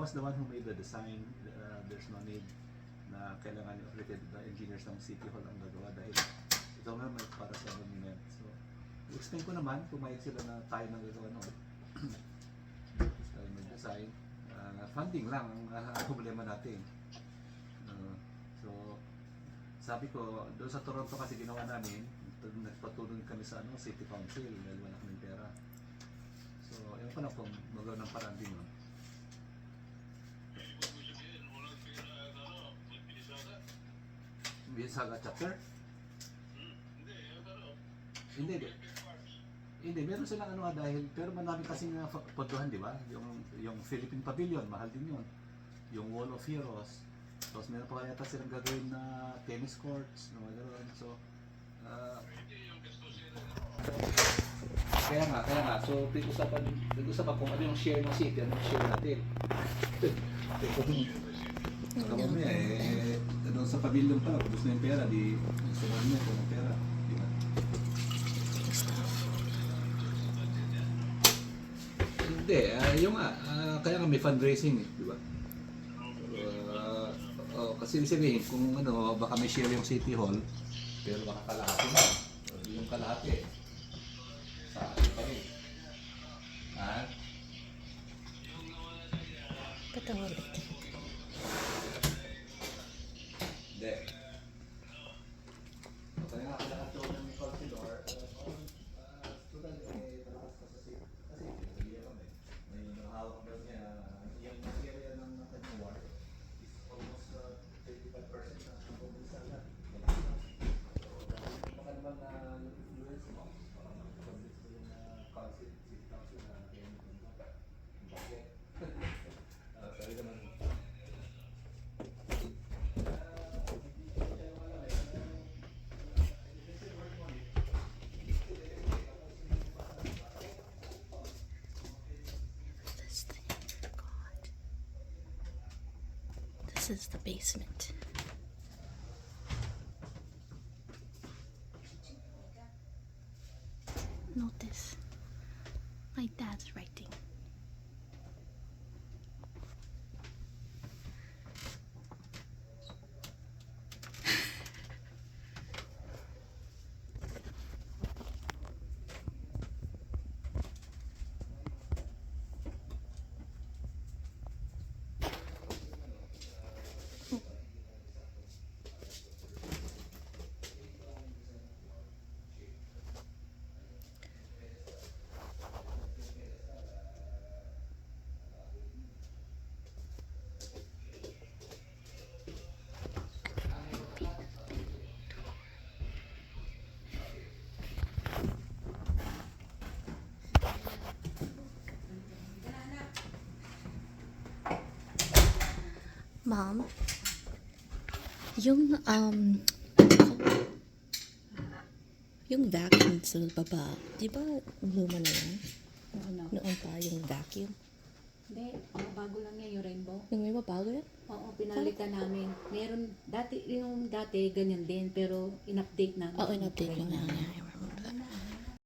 was the one who made the design. There's no need na kailangan yung accredited engineers ng City Hall ang gagawa dahil ito nga may para sa monument. So, explain ko naman, pumayag sila na tayo nang gagawa noon. Tayo mag-design. Funding lang ang problema natin. So, sabi ko, doon sa Toronto kasi ginawa namin, nagpatulong kami sa City Council dahil wala kaming pera. So, ewan ko na kung magawa ng paraan din nun. Bisaga chapter? Hindi. Hindi, meron silang dahil, pero marami kasing podohan, di ba? Yung Philippine Pavilion, mahal din yun. Yung Wall of Heroes. Tapos meron pa yata silang gagawin na tennis courts, mga gano'n. So, kaya nga. So, pag-usapan kung ano yung share ng city, ano yung share natin. Saka mamaya doon sa pavilion pala, kung gusto na yung pera, di gusto na niya kung pera. Di ba? Hindi, yung kaya nga may fundraising di ba? Kasi sabihin, kung baka may share yung City Hall, pero baka kalahati na. Yung kalahati, sa atin pa rin. Patawag. Hindi. Kaya nga kalahati ko ng consular, total talakas ka sa city. Kasi hindi kami. May nakahawak daw niya, yung area ng kanyang ward is almost 35% na ang pumulsa na. So, baka naman yung influence mo, convince ko yung city council na kaya mo kung bakit. Sabi naman, This is the basement. Notice my dad's writing. Mom, yung vacuum sa baba, di ba luma na yan? Ano? Noon pa yung vacuum. Hindi, bago lang yan yung rainbow. Yung may mabago yan? Oo, pinalitan namin. Meron, yung dati ganyan din, pero in-update namin. Oo, in-update lang na.